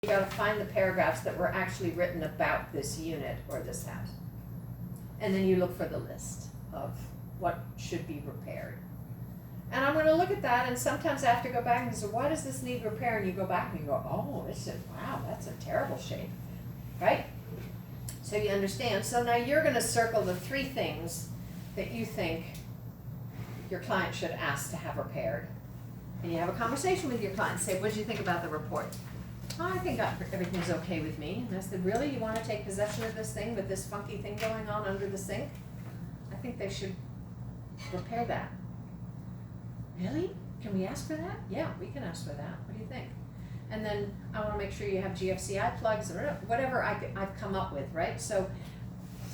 You gotta find the paragraphs that were actually written about this unit or this house. And then you look for the list of what should be repaired. And I'm gonna look at that, and sometimes I have to go back and say, why does this need repair? And you go back and you go, oh, wow, that's in terrible shape, right? So you understand. So now you're gonna circle the 3 things that you think your client should ask to have repaired. And you have a conversation with your client, say, what did you think about the report? Oh, I think everything's okay with me. And I said, really, you wanna take possession of this thing with this funky thing going on under the sink? I think they should repair that. Really? Can we ask for that? Yeah, we can ask for that. What do you think? And then I wanna make sure you have GFCI plugs or whatever I've come up with, right? So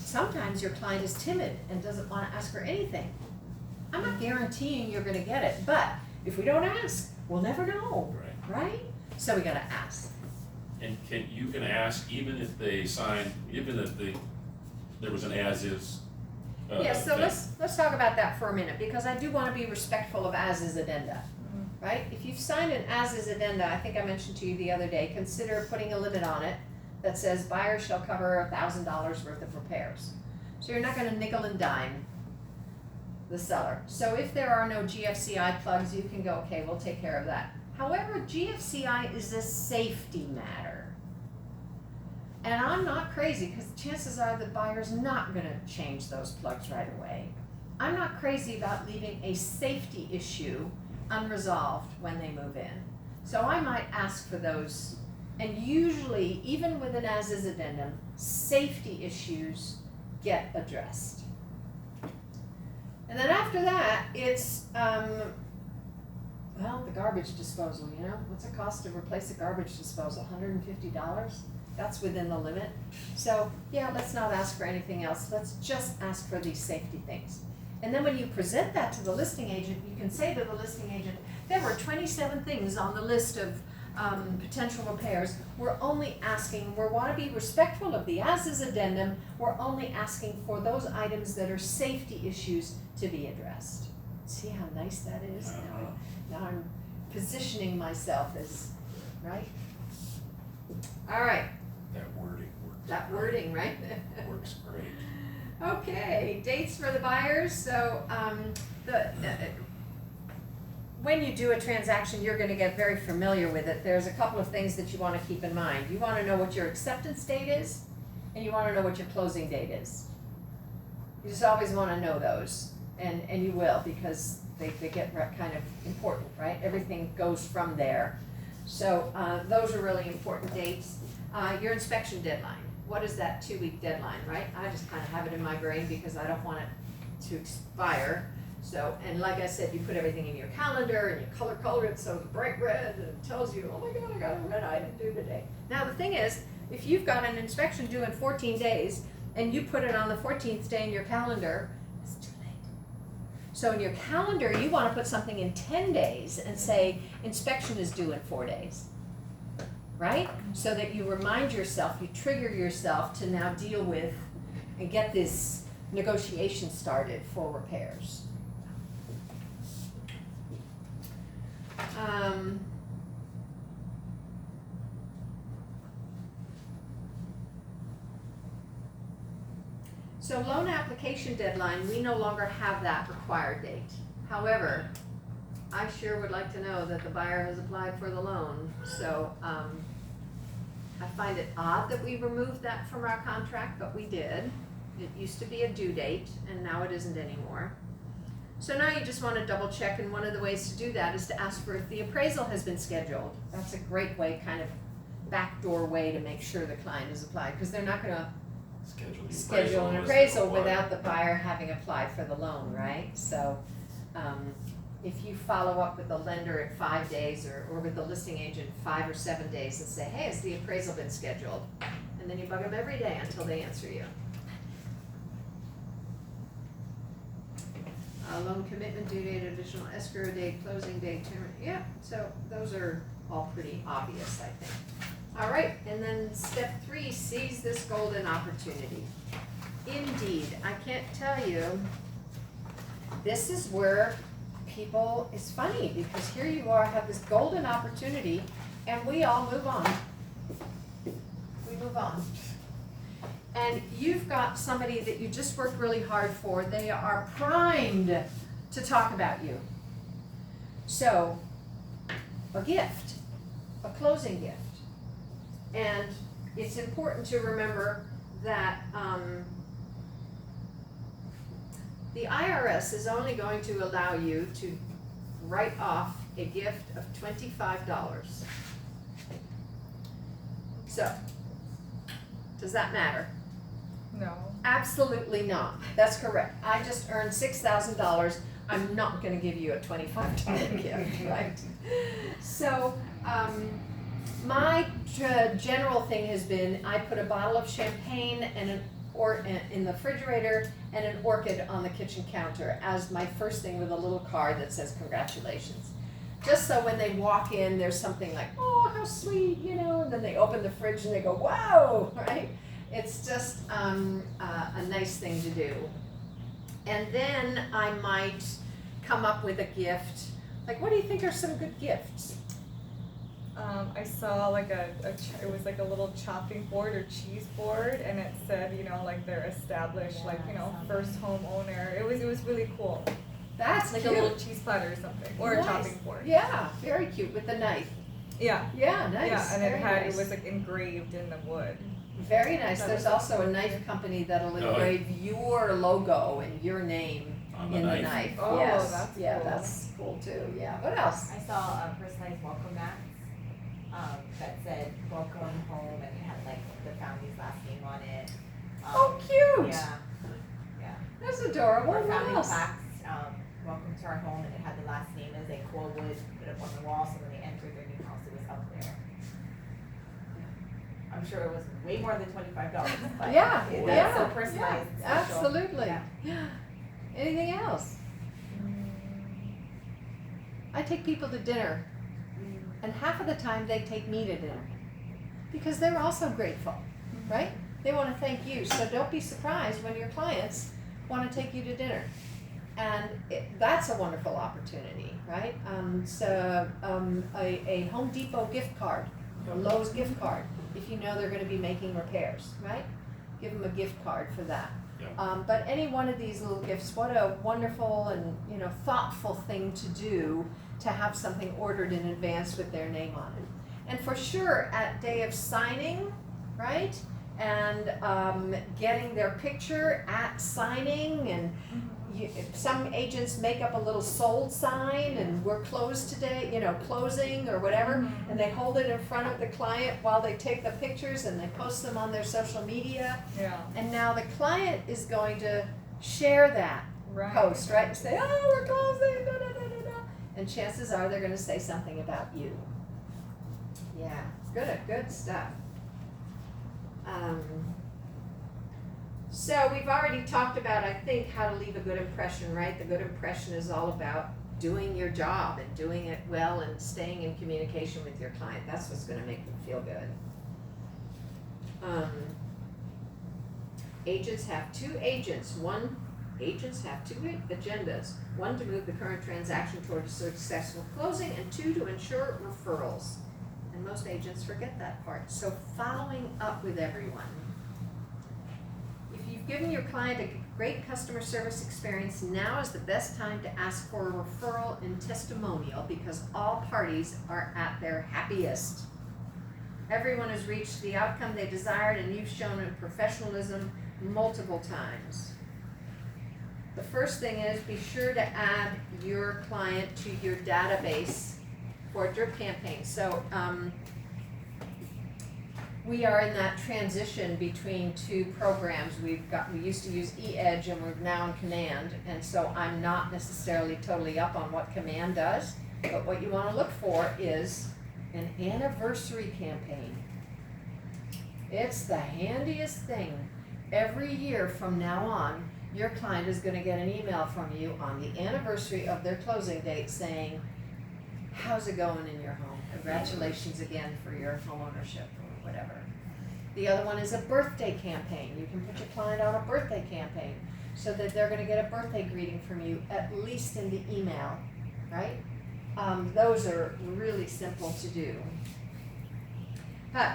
sometimes your client is timid and doesn't wanna ask for anything. I'm not guaranteeing you're gonna get it, but if we don't ask, we'll never know, right? So we gotta ask. And you can ask even if they sign, even if there was an as-is. Yeah, so let's talk about that for a minute, because I do want to be respectful of as-is addenda, right? If you've signed an as-is addenda, I think I mentioned to you the other day, consider putting a limit on it that says buyer shall cover $1,000 worth of repairs. So you're not going to nickel and dime the seller. So if there are no GFCI plugs, you can go, okay, we'll take care of that. However, GFCI is a safety matter. And I'm not crazy, because chances are the buyer's not going to change those plugs right away. I'm not crazy about leaving a safety issue unresolved when they move in. So I might ask for those, and usually, even with an as-is addendum, safety issues get addressed. And then after that, it's, well, the garbage disposal, you know? What's it cost to replace a garbage disposal? $150? That's within the limit. So yeah, let's not ask for anything else. Let's just ask for these safety things. And then when you present that to the listing agent, you can say to the listing agent, there were 27 things on the list of potential repairs. We're only asking, we want to be respectful of the as-is addendum. We're only asking for those items that are safety issues to be addressed. See how nice that is? Now I'm positioning myself as, right? All right. That wording works. That wording, right? Works great. Okay, dates for the buyers. So when you do a transaction, you're going to get very familiar with it. There's a couple of things that you want to keep in mind. You want to know what your acceptance date is, and you want to know what your closing date is. You just always want to know those, and you will, because they get kind of important, right? Everything goes from there. So those are really important dates. Your inspection deadline. What is that 2-week deadline, right? I just kind of have it in my brain because I don't want it to expire. So, and like I said, you put everything in your calendar and you color it so it's bright red and it tells you, oh my God, I got a red item due today. Now the thing is, if you've got an inspection due in 14 days and you put it on the 14th day in your calendar, it's too late. So in your calendar, you want to put something in 10 days and say, inspection is due in 4 days. Right? So that you remind yourself, you trigger yourself to now deal with and get this negotiation started for repairs. So loan application deadline, we no longer have that required date. However, I sure would like to know that the buyer has applied for the loan. So I find it odd that we removed that from our contract, but we did. It used to be a due date, and now it isn't anymore. So now you just want to double check, and one of the ways to do that is to ask for if the appraisal has been scheduled. That's a great way, kind of backdoor way to make sure the client has applied, because they're not going to schedule an appraisal without the buyer having applied for the loan, right? So if you follow up with the lender at 5 days or with the listing agent 5 or 7 days and say, hey, has the appraisal been scheduled? And then you bug them every day until they answer you. Loan commitment due date, additional escrow date, closing date, term. Yeah, so those are all pretty obvious, I think. All right, and then step 3, seize this golden opportunity. Indeed, I can't tell you, this is where people, it's funny because here you are, have this golden opportunity, and we all move on. you've got somebody that you just worked really hard for, they are primed to talk about you. So, a gift, a closing gift. And it's important to remember that the IRS is only going to allow you to write off a gift of $25. So, does that matter? No. Absolutely not. That's correct. I just earned $6,000. I'm not going to give you a $25 gift, right? So, my general thing has been I put a bottle of champagne and in the refrigerator and an orchid on the kitchen counter as my first thing with a little card that says congratulations. Just so when they walk in, there's something like, oh, how sweet, you know, and then they open the fridge and they go, wow, right? It's just a nice thing to do. And then I might come up with a gift. Like, what do you think are some good gifts? I saw like it was like a little chopping board or cheese board, and it said, you know, like they're established, like, you know, first homeowner. It was really cool. That's like cute. a little cheese platter or something, or Nice. a chopping board. Yeah, very cute with the knife. Yeah. Yeah, nice. Yeah, and very it nice. was like engraved in the wood. Very nice. That There's was also a cute. knife company that'll Oh, engrave your logo and your name On in the the knife. knife. Oh, Yes. that's Yeah, cool. that's cool too. Yeah. What else? I saw a personalized welcome mats that said welcome home, and it had like the family's last name on it. Oh, cute. Yeah, yeah. That's adorable. Or What family else? plaques, welcome to our home, and it had the last name as a core wood put up on the wall, so when they entered their new house, it was up there. I'm sure it was way more than $25, but Yeah, that's yeah, so personalized. yeah, special. absolutely. Yeah. Anything else? I take people to dinner, and half of the time they take me to dinner because they're also grateful, right? They want to thank you. So don't be surprised when your clients want to take you to dinner. And that's a wonderful opportunity, right? A Home Depot gift card or Lowe's gift card, if you know they're going to be making repairs, right? Give them a gift card for that. Yeah. But any one of these little gifts, what a wonderful and, you know, thoughtful thing to do to have something ordered in advance with their name on it. And for sure, at day of signing, right? And getting their picture at signing, and some agents make up a little sold sign and we're closed today, you know, closing or whatever, and they hold it in front of the client while they take the pictures and they post them on their social media. Yeah. And now the client is going to share that Right. post, right? And say, oh, we're closing, da, da, da, da, da. And chances are they're going to say something about you. Yeah, good stuff. So we've already talked about, I think, how to leave a good impression, right? The good impression is all about doing your job and doing it well and staying in communication with your client. That's what's going to make them feel good. Agents have two agendas. One to move the current transaction toward a successful closing, and two to ensure referrals. And most agents forget that part. So following up with everyone. If you've given your client a great customer service experience, now is the best time to ask for a referral and testimonial because all parties are at their happiest. Everyone has reached the outcome they desired, and you've shown in professionalism multiple times. The first thing is be sure to add your client to your database for a drip campaign. So we are in that transition between two programs. We used to use eEdge and we're now in Command, and so I'm not necessarily totally up on what Command does, but what you want to look for is an anniversary campaign. It's the handiest thing. Every year from now on, your client is going to get an email from you on the anniversary of their closing date saying, how's it going in your home? Congratulations again for your home ownership or whatever. The other one is a birthday campaign. You can put your client on a birthday campaign so that they're going to get a birthday greeting from you, at least in the email, right? Those are really simple to do.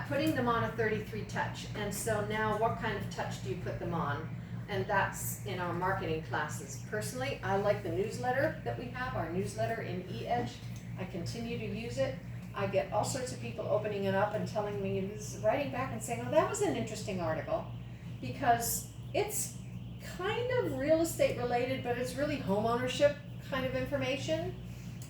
putting them on a 33 touch. And so now what kind of touch do you put them on? And that's in our marketing classes. Personally, I like the newsletter that we have, our newsletter in eEdge. I continue to use it. I get all sorts of people opening it up and telling me, writing back and saying, oh, that was an interesting article, because it's kind of real estate related, but it's really home ownership kind of information.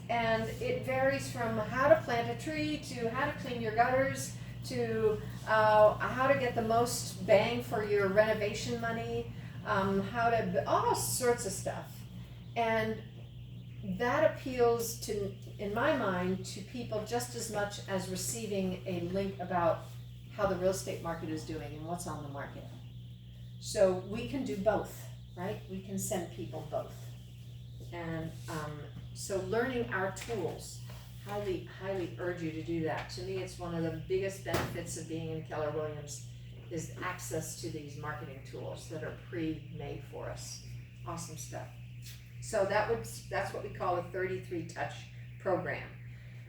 And it varies from how to plant a tree to how to clean your gutters to how to get the most bang for your renovation money, how to, all sorts of stuff. And that appeals to, in my mind, to people just as much as receiving a link about how the real estate market is doing and what's on the market. So we can do both, right? We can send people both. And so learning our tools, highly urge you to do that. To me, it's one of the biggest benefits of being in Keller Williams is access to these marketing tools that are pre-made for us. Awesome stuff. So that's what we call a 33 touch program.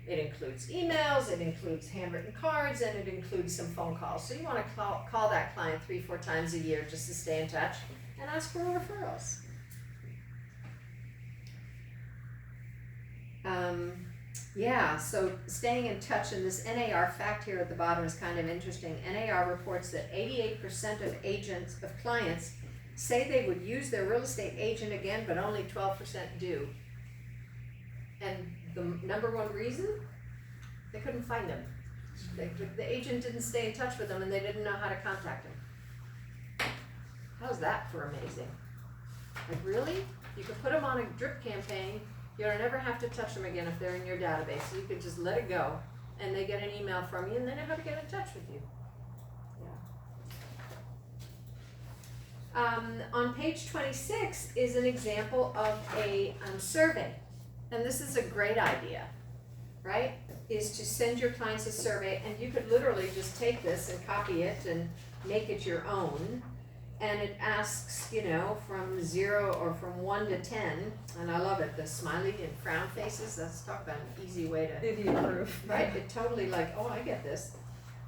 It includes emails, it includes handwritten cards, and it includes some phone calls. So you want to call that client 3-4 times a year just to stay in touch and ask for referrals. So staying in touch, and this NAR fact here at the bottom is kind of interesting. NAR reports that 88% of clients say they would use their real estate agent again, but only 12% do. And the number one reason? They couldn't find them. The agent didn't stay in touch with them, and they didn't know how to contact them. How's that for amazing? Like, really? You could put them on a drip campaign. You'll never have to touch them again if they're in your database. So you could just let it go, and they get an email from you, and they know how to get in touch with you. Yeah. On page 26 is an example of a survey, and this is a great idea, right? Is to send your clients a survey, and you could literally just take this and copy it and make it your own. And it asks, from 0 or from 1 to 10, and I love it, the smiley and frown faces. Let's talk about an easy way to Idiot proof. Right? It totally oh, I get this.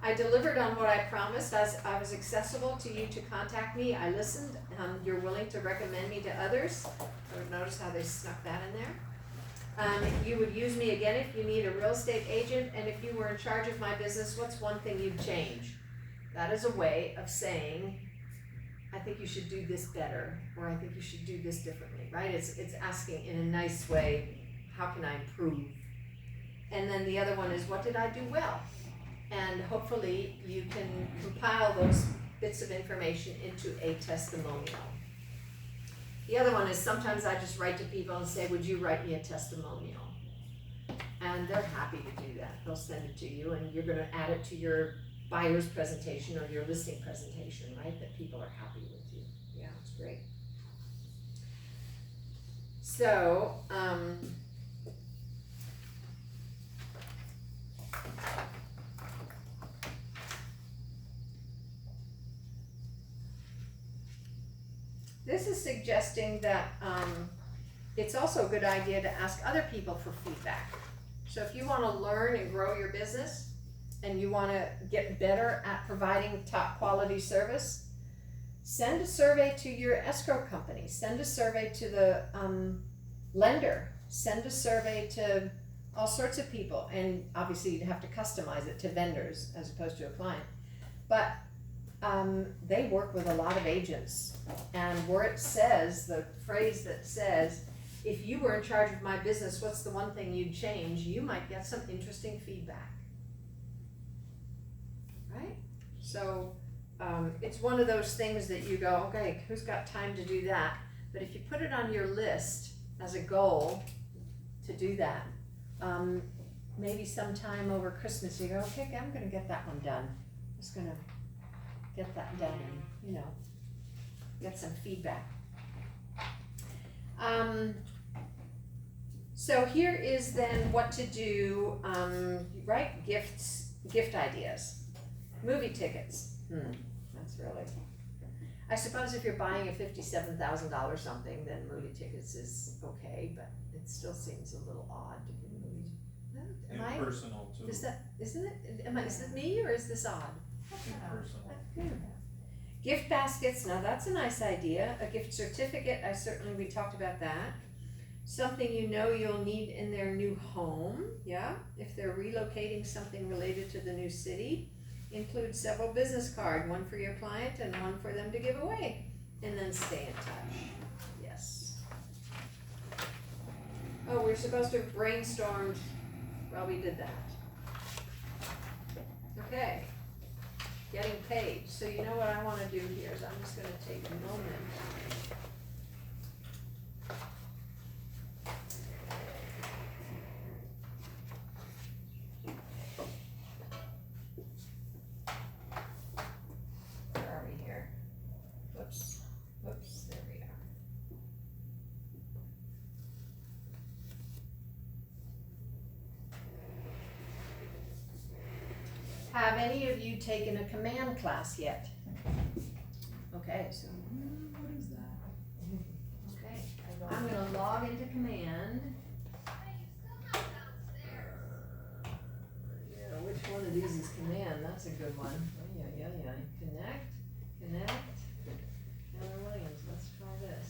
I delivered on what I promised. I was accessible to you to contact me. I listened. You're willing to recommend me to others. Notice how they snuck that in there. You would use me again if you need a real estate agent, and if you were in charge of my business, what's one thing you'd change? That is a way of saying, I think you should do this better, or I think you should do this differently, right? It's asking in a nice way, how can I improve? And then the other one is, what did I do well? And hopefully you can compile those bits of information into a testimonial. The other one is, sometimes I just write to people and say, would you write me a testimonial? And they're happy to do that. They'll send it to you, and you're going to add it to your buyer's presentation or your listing presentation, right? That people are happy with you. Yeah, it's great. So, this is suggesting that it's also a good idea to ask other people for feedback. So if you want to learn and grow your business, and you want to get better at providing top quality service, send a survey to your escrow company, send a survey to the lender, send a survey to all sorts of people, and obviously you'd have to customize it to vendors as opposed to a client. But they work with a lot of agents, and where it says, the phrase that says, if you were in charge of my business, what's the one thing you'd change? You might get some interesting feedback. Right? So it's one of those things that you go, okay, who's got time to do that? But if you put it on your list as a goal to do that, maybe sometime over Christmas you go, okay, I'm going to get that one done. I'm just going to get that done and, get some feedback. So here is then what to do, right? Gift ideas. Movie tickets. That's really, I suppose if you're buying a $57,000 something, then movie tickets is okay, but it still seems a little odd to give Impersonal too. Is it me or is this odd? Impersonal. Gift baskets, now that's a nice idea. A gift certificate, we talked about that. Something you know you'll need in their new home, yeah? If they're relocating something related to the new city. Include several business cards, one for your client and one for them to give away. And then stay in touch, yes. Oh, we're supposed to have brainstormed, well, we did that. Okay. Getting paid. So you know what I wanna do here is I'm just gonna take a moment. Where are we here? Whoops, there we are. Have any of you taken a command class yet? Okay, so what is that? Okay, I'm gonna log into command. Yeah, which one of these is command? That's a good one. Yeah. Connect. Keller Williams, let's try this.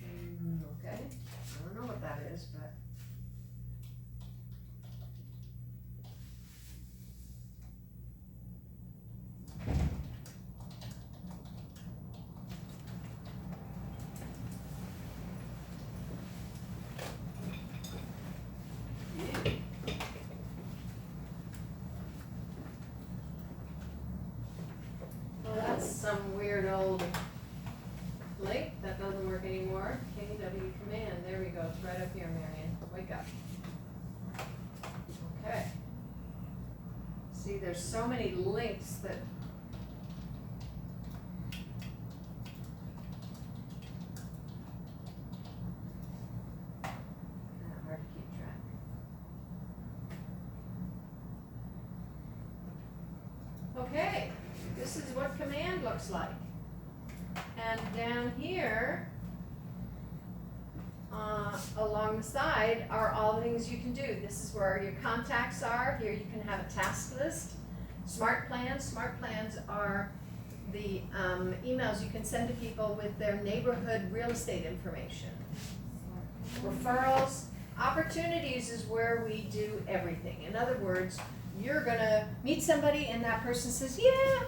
Okay, I don't know what that is, but. Well, that's some weird old link that doesn't work anymore. KW command, there we go, it's right up here, Marion, wake up. Okay. See, there's so many links that. Hard to keep track. Okay, this is what command looks like. And down here, along the side are all the things you can do. This is where your contacts are. Here you can have a task list. Smart plans are the emails you can send to people with their neighborhood real estate information. Referrals, opportunities is where we do everything. In other words, you're gonna meet somebody and that person says, yeah,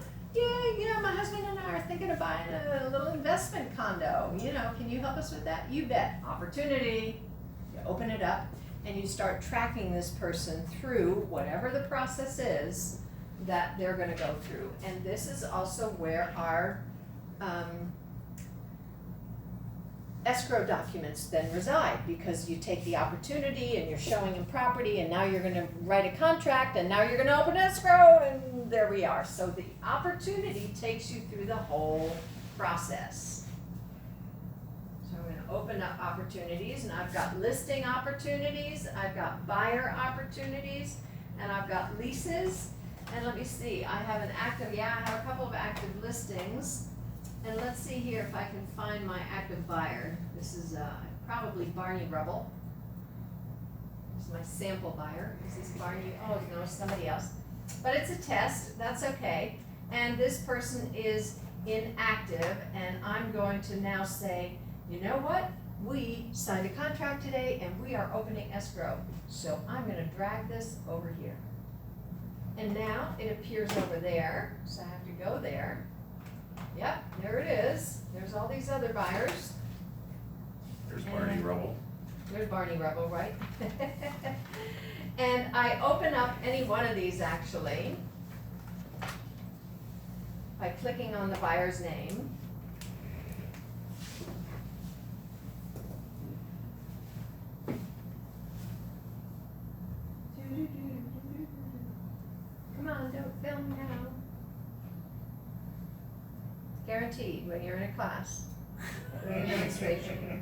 my husband and I are thinking of buying a little investment condo. Can you help us with that? You bet. Opportunity. You open it up and you start tracking this person through whatever the process is that they're gonna go through. And this is also where our escrow documents then reside, because you take the opportunity and you're showing them property, and now you're gonna write a contract, and now you're gonna open escrow, and there we are. So the opportunity takes you through the whole process. So I'm gonna open up opportunities, and I've got listing opportunities, I've got buyer opportunities, and I've got leases. And let me see, I have I have a couple of active listings. And let's see here if I can find my active buyer. This is probably Barney Rubble. This is my sample buyer. Is this Barney? Oh no, it's somebody else. But it's a test, that's okay. And this person is inactive, and I'm going to now say, you know what? We signed a contract today and we are opening escrow. So I'm gonna drag this over here. And now it appears over there, so I have to go there. Yep, there it is. There's all these other buyers. There's Barney Rubble. There's Barney Rubble, right? And I open up any one of these actually by clicking on the buyer's name. Come on, don't film now. Guaranteed, when you're in a class, doing a demonstration,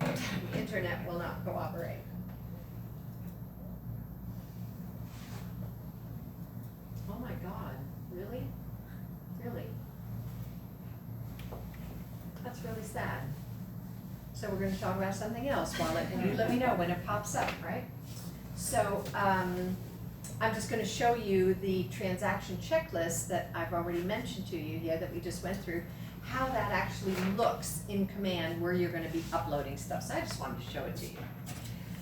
the internet will not cooperate. Oh my God, really? Really? That's really sad. So we're gonna talk about something else and you let me know when it pops up, right? So So, I'm just gonna show you the transaction checklist that I've already mentioned to you here that we just went through, how that actually looks in Command where you're gonna be uploading stuff. So I just wanted to show it to you.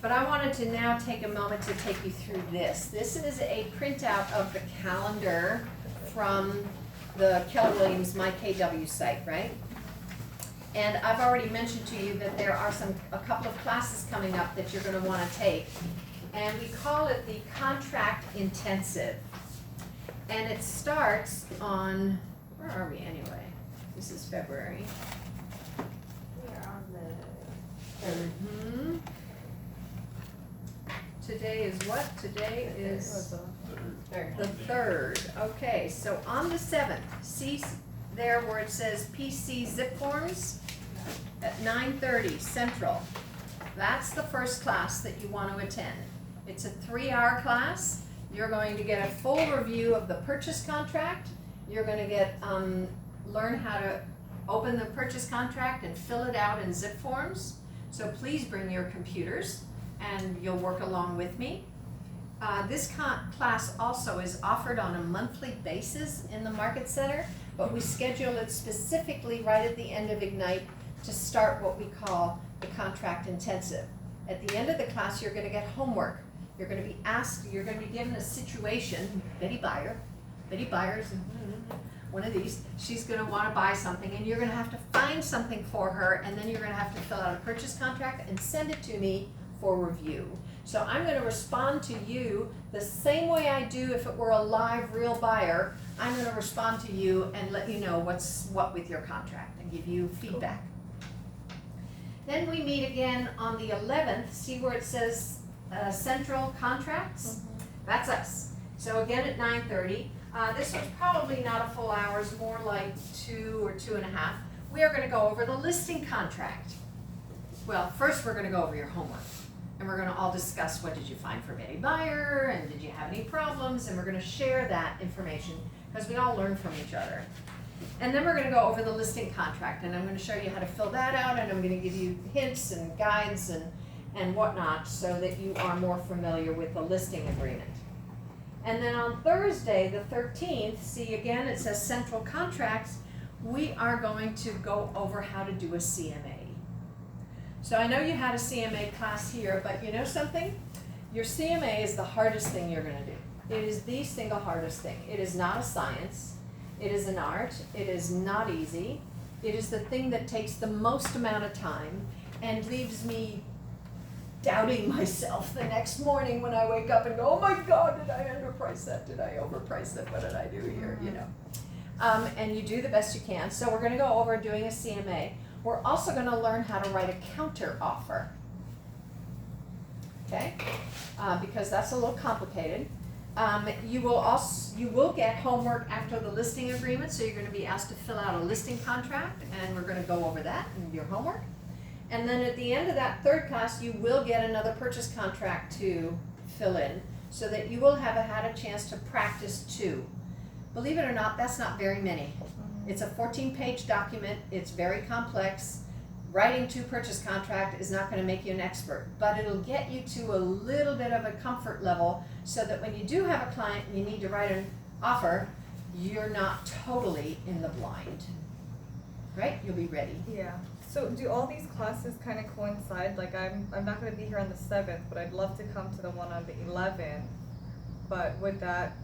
But I wanted to now take a moment to take you through this. This is a printout of the calendar from the Keller Williams My KW site, right? And I've already mentioned to you that there are a couple of classes coming up that you're gonna wanna take. And we call it the Contract Intensive. And it starts on, where are we anyway? This is February. We are on the Mhm. Today is what? Today is third. the 3rd. Okay, so on the 7th, see there where it says PC zip forms at 9:30 Central. That's the first class that you want to attend. It's a 3-hour class. You're going to get a full review of the purchase contract. You're going to get learn how to open the purchase contract and fill it out in zip forms. So please bring your computers and you'll work along with me. This class also is offered on a monthly basis in the Market Center, but we schedule it specifically right at the end of Ignite to start what we call the Contract Intensive. At the end of the class, you're gonna get homework. You're gonna be asked, you're gonna be given a situation, Betty Byers, one of these, she's gonna wanna buy something and you're gonna have to find something for her and then you're gonna have to fill out a purchase contract and send it to me for review. So I'm gonna respond to you the same way I do if it were a live, real buyer. I'm gonna respond to you and let you know what's what with your contract and give you feedback. Then we meet again on the 11th, see where it says Central Contracts? That's us. So again at 9:30. This was probably not a full hour, it's more like 2 or 2.5. We are gonna go over the listing contract. Well, first we're gonna go over your homework. And we're gonna all discuss what did you find for Betty Buyer and did you have any problems, and we're gonna share that information because we all learn from each other. And then we're gonna go over the listing contract and I'm gonna show you how to fill that out and I'm gonna give you hints and guides and whatnot so that you are more familiar with the listing agreement. And then on Thursday, the 13th, see again it says Central Contracts, we are going to go over how to do a CMA. So I know you had a CMA class here, but you know something? Your CMA is the hardest thing you're gonna do. It is the single hardest thing. It is not a science, it is an art, it is not easy. It is the thing that takes the most amount of time and leaves me doubting myself the next morning when I wake up and go, oh my God, did I underprice that? Did I overprice that? What did I do here, you know? And you do the best you can. So we're gonna go over doing a CMA. We're also going to learn how to write a counter offer, okay? Because that's a little complicated. You will get homework after the listing agreement, so you're going to be asked to fill out a listing contract, and we're going to go over that in your homework. And then at the end of that 3rd class, you will get another purchase contract to fill in, so that you will have had a chance to practice 2. Believe it or not, that's not very many. It's a 14-page document, it's very complex. Writing 2 purchase contract is not gonna make you an expert, but it'll get you to a little bit of a comfort level so that when you do have a client and you need to write an offer, you're not totally in the blind, right? You'll be ready. Yeah. So do all these classes kind of coincide? Like I'm not gonna be here on the 7th, but I'd love to come to the one on the 11th. But would that?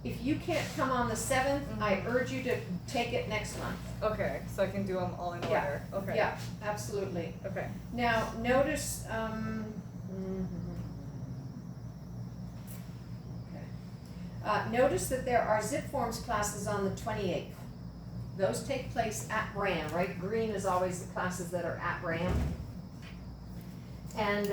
If you can't come on the 7th, I urge you to take it next month. Okay, so I can do them all in Yeah. order. Okay. Yeah, absolutely. Okay. Now, notice, notice that there are zip forms classes on the 28th. Those take place at RAM, right? Green is always the classes that are at RAM. And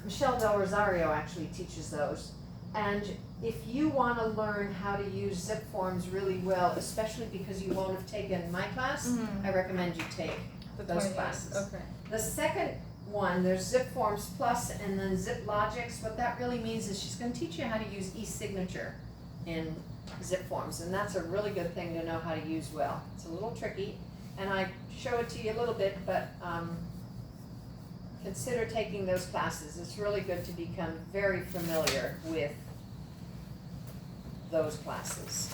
Michelle Del Rosario actually teaches those. And if you want to learn how to use zip forms really well, especially because you won't have taken my class, I recommend you take those 28th. classes. Okay. The second one, there's Zip Forms Plus and then Zip Logics. What that really means is she's going to teach you how to use e-signature in zip forms, and that's a really good thing to know how to use well. It's a little tricky, and I show it to you a little bit, but consider taking those classes. It's really good to become very familiar with those classes.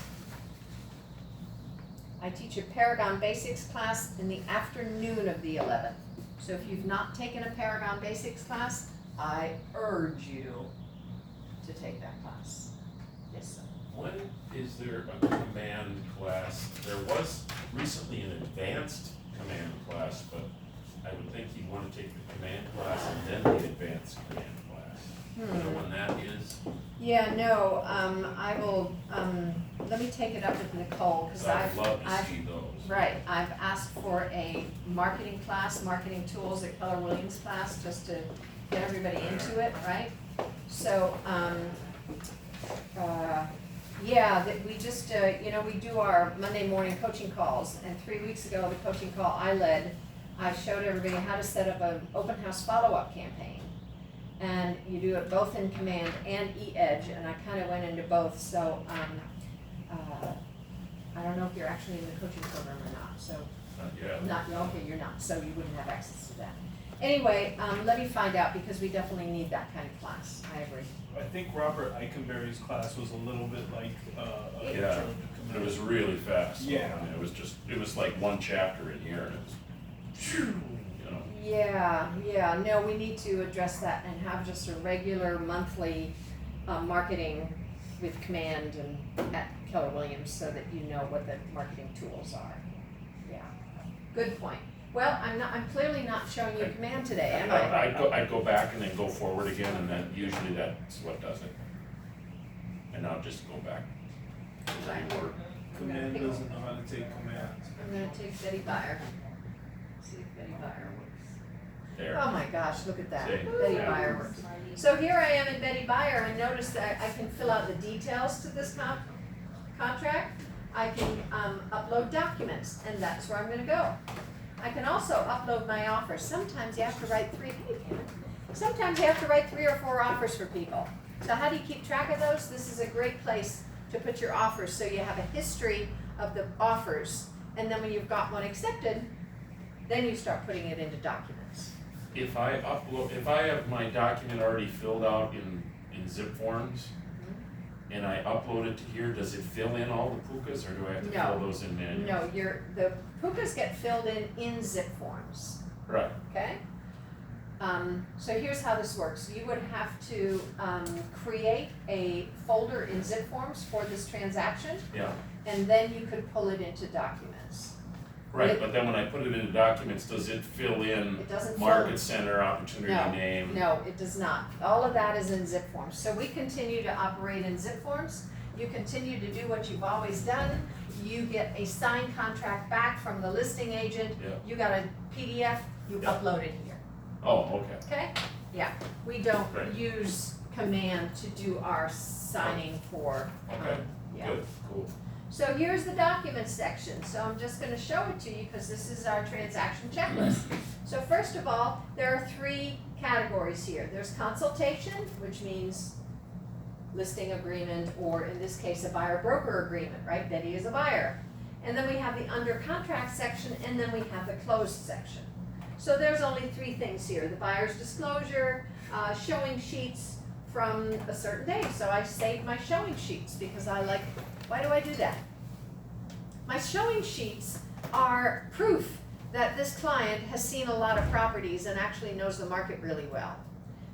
I teach a Paragon Basics class in the afternoon of the 11th. So if you've not taken a Paragon Basics class, I urge you to take that class. Yes, sir. When is there a command class? There was recently an advanced command class, but I would think you'd want to take the command class and then the advanced command class. Do you know when that is? Yeah, no, I will, let me take it up with Nicole, because I'd love to I've, see those. right, I've asked for a marketing class, marketing tools at Keller Williams class, just to get everybody into it, right? So, yeah, that we just, you know, we do our Monday morning coaching calls, and 3 weeks ago, the coaching call I led, I showed everybody how to set up an open house follow-up campaign. And you do it both in Command and E-Edge, and I kind of went into both, so, I don't know if you're actually in the coaching program or not, so. Not yet. Okay, you're not, so you wouldn't have access to that. Anyway, let me find out, because we definitely need that kind of class, I agree. I think Robert Eichenberry's class was a little bit like, a Yeah, intro to it was command. really fast. Yeah. I mean, it was like one chapter in here and it was, you know. Yeah, no, we need to address that and have just a regular monthly, marketing with Command and at Keller Williams, so that you know what the marketing tools are. Yeah, good point. Well, I'm clearly not showing you Command today, am I? I'd go back and then go forward again, and then usually that's what does it. And I'll just go back. Reword. Command doesn't know how to take commands. I'm gonna take Betty Byer. See if Betty Byer works. There. Oh my gosh, look at that. See? Betty Yeah. Byer works. So here I am in Betty Byer, and notice that I can fill out the details to this contract. I can upload documents, and that's where I'm gonna go. I can also upload my offers. Sometimes you have to write sometimes you have to write 3 or 4 offers for people. So how do you keep track of those? This is a great place to put your offers, so you have a history of the offers, and then when you've got one accepted, then you start putting it into documents. If I have my document already filled out in zip forms, and I upload it to here, does it fill in all the pukas, or do I have to No. fill those in manually? No, the pukas get filled in zip forms, Right, okay? So here's how this works. You would have to create a folder in zip forms for this transaction, yeah, and then you could pull it into documents. right, but then when I put it into documents, does it fill in It doesn't market fill- center, opportunity No, name? No, it does not. All of that is in zip forms. So we continue to operate in zip forms. You continue to do what you've always done. You get a signed contract back from the listing agent. Yeah. You got a PDF, you Yeah. upload it here, Oh, okay, okay? Yeah, we don't Great. use Command to do our signing for, okay, yeah. good, cool. So here's the documents section, so I'm just gonna show it to you because this is our transaction checklist. So first of all, there are 3 categories here. There's consultation, which means listing agreement, or in this case, a buyer-broker agreement, right? Betty is a buyer. And then we have the under contract section, and then we have the closed section. So there's only 3 things here: the buyer's disclosure, showing sheets from a certain day. So I saved my showing sheets because I like, why do I do that? My showing sheets are proof that this client has seen a lot of properties and actually knows the market really well.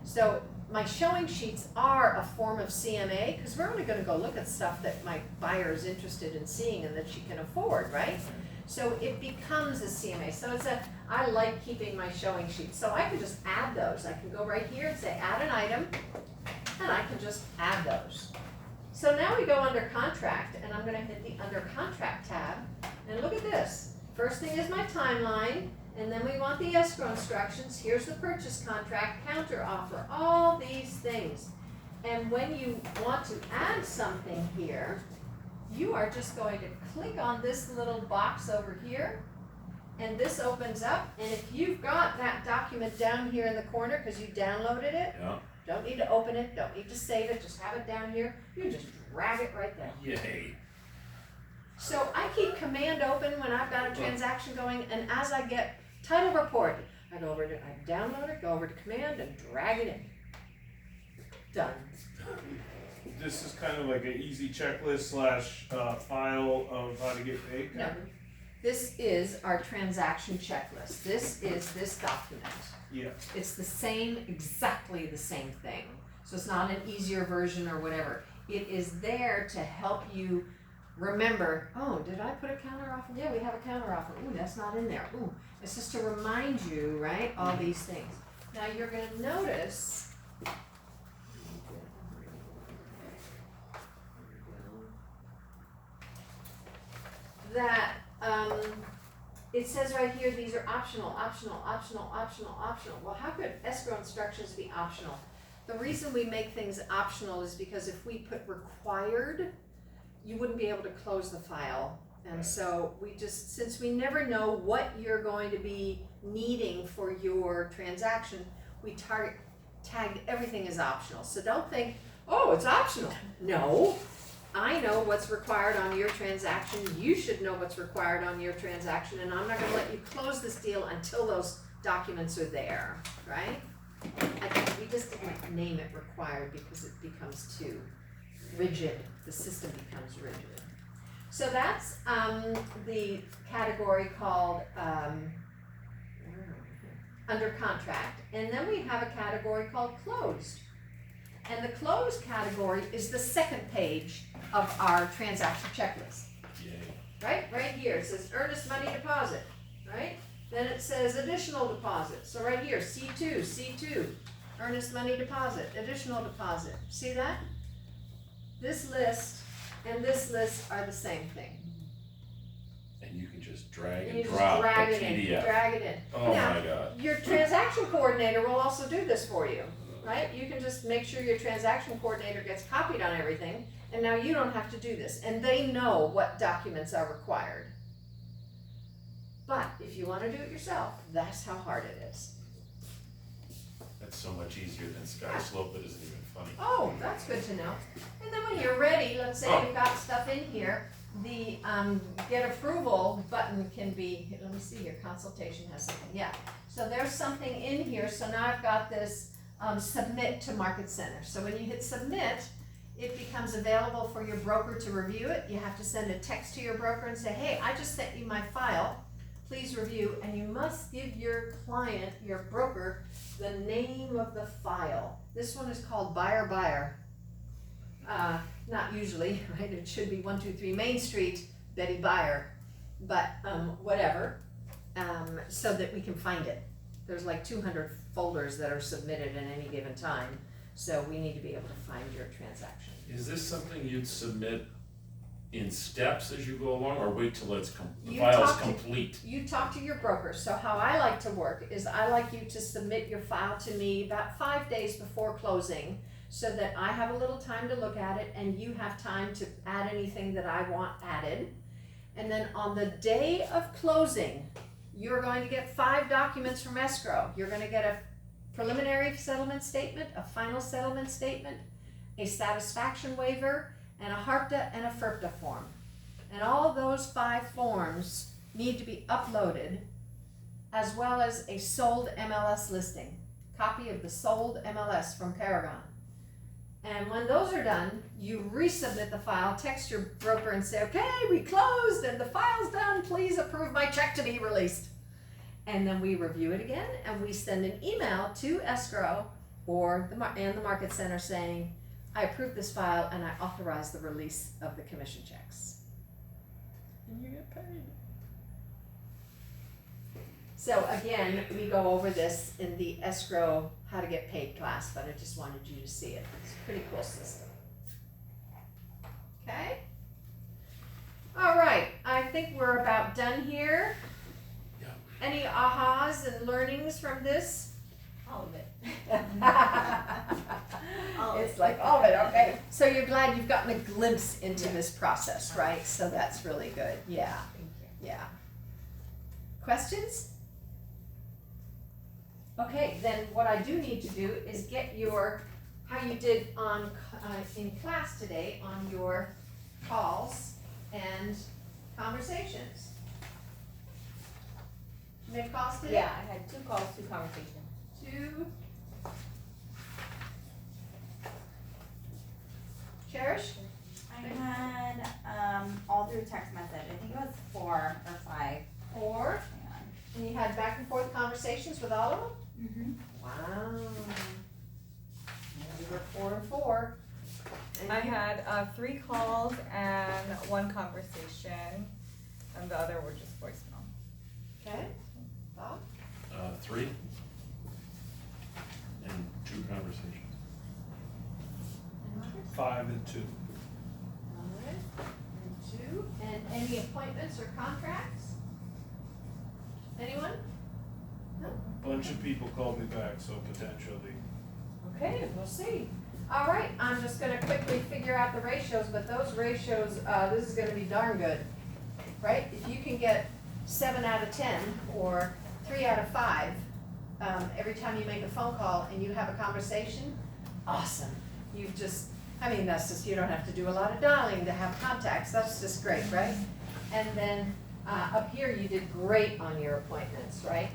So my showing sheets are a form of CMA, because we're only gonna go look at stuff that my buyer is interested in seeing and that she can afford, right? So it becomes a CMA. So I like keeping my showing sheets. So I can just add those. I can go right here and say add an item, and I can just add those. So now we go under contract, and I'm gonna hit the under contract tab, and look at this. First thing is my timeline, and then we want the escrow instructions. Here's the purchase contract, counter offer, all these things. And when you want to add something here, you are just going to click on this little box over here, and this opens up, and if you've got that document down here in the corner because you downloaded it, Yeah, don't need to open it, don't need to save it, just have it down here, you just drag it right there. yay. So I keep Command open when I've got a transaction going, and as I get title report, I download it, go over to command and drag it in. Done. This is kind of like an easy checklist slash file of how to get paid. No. This is our transaction checklist. This is this document. Yeah. It's the same, exactly the same thing. So it's not an easier version or whatever. It is there to help you remember, oh, did I put a counter offer? Yeah, we have a counter offer. Ooh, that's not in there. Ooh, it's just to remind you, right, all these things. Now you're going to notice that it says right here, these are optional. Well, how could escrow instructions be optional? The reason we make things optional is because if we put required, you wouldn't be able to close the file. And so we just, since we never know what you're going to be needing for your transaction, we tag everything as optional. So don't think, oh, it's optional. No. I know what's required on your transaction, you should know what's required on your transaction, and I'm not gonna let you close this deal until those documents are there, right? I think we just didn't name it required because it becomes too rigid, the system becomes rigid. So that's the category called under contract, and then we have a category called closed. And the closed category is the second page of our transaction checklist. Yay. Right here, it says earnest money deposit, right? Then it says additional deposit. So right here, C2, earnest money deposit, additional deposit. See that? This list and this list are the same thing. And you can just drag And you and just drop the drag it PDF. in, drag it in. Oh Now, my God. your transaction coordinator will also do this for you, right? You can just make sure your transaction coordinator gets copied on everything, and now you don't have to do this. And they know what documents are required. But if you want to do it yourself, that's how hard it is. That's so much easier than Sky Slope that isn't even funny. Oh, that's good to know. And then when you're ready, let's say you've got stuff in here, the get approval button can be, let me see here, consultation has something, yeah. So there's something in here, so now I've got this submit to Market Center. So when you hit submit, it becomes available for your broker to review it. You have to send a text to your broker and say, hey, I just sent you my file, please review, and you must give your client, your broker, the name of the file. This one is called Buyer. Not usually, right? It should be 123 Main Street, Betty Buyer, but whatever, so that we can find it. There's like 200 folders that are submitted at any given time, so we need to be able to find your transaction. Is this something you'd submit in steps as you go along, or wait till it's the You file's talk to- complete? You talk to your broker. So how I like to work is I like you to submit your file to me about 5 days before closing, so that I have a little time to look at it and you have time to add anything that I want added. And then on the day of closing, you're going to get 5 documents from escrow. You're going to get a preliminary settlement statement, a final settlement statement, a satisfaction waiver, and a HARPTA and a FERPTA form. And all of those 5 forms need to be uploaded, as well as a sold MLS listing, copy of the sold MLS from Paragon. And when those are done, you resubmit the file, text your broker and say, okay, we closed and the file's done, please approve my check to be released. And then we review it again and we send an email to escrow or the Market Center saying, I approve this file and I authorize the release of the commission checks. And you get paid. So again, we go over this in the escrow how to get paid class, but I just wanted you to see it. It's a pretty cool system. Okay? All right, I think we're about done here. Yeah. Any ahas and learnings from this? All of it. It's like all of it, okay. So you're glad you've gotten a glimpse into this process, right? So that's really good, yeah, Thank you. yeah. Questions? Okay, then what I do need to do is get your, how you did on, in class today on your calls and conversations. Nick costed it? Yeah, I had 2 calls, 2 conversations. 2. Cherish? I had, all through text message, I think it was 4 or 5. 4. Hang And you had back and forth conversations with all of them? on. Wow. You were 4 and 4. And I you- had 3 calls and 1 conversation, and the other were just voicemail. Okay. Bob? 3. And 2 conversations. And Margaret? 5 and 2. Alright, and 2. And any appointments or contracts? Anyone? No? Bunch of people called me back, so potentially. Okay, we'll see. All right, I'm just gonna quickly figure out the ratios, but those ratios, this is gonna be darn good, right? If you can get 7 out of 10 or 3 out of 5, every time you make a phone call and you have a conversation, awesome. You've just, I mean, that's just, you don't have to do a lot of dialing to have contacts, that's just great, right? And then, up here, you did great on your appointments, right?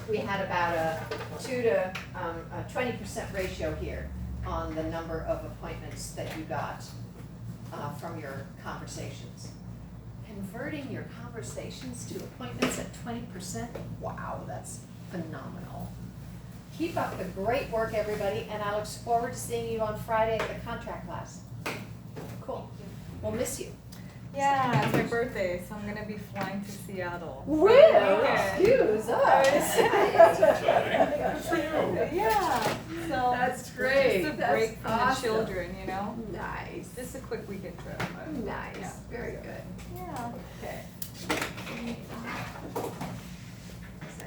We had about a 2 to 20% ratio here on the number of appointments that you got from your conversations. Converting your conversations to appointments at 20%, wow, that's phenomenal. Keep up the great work, everybody, and I look forward to seeing you on Friday at the contract class. Cool. We'll miss you. Yeah, it's my birthday, so I'm gonna be flying to Seattle. Will, Yeah. excuse us. Good for you. Yeah, so. That's great. Just a That's break from awesome. the children, you know? Nice. Just a quick weekend trip. but- Nice, Yeah. very good. Yeah. Okay.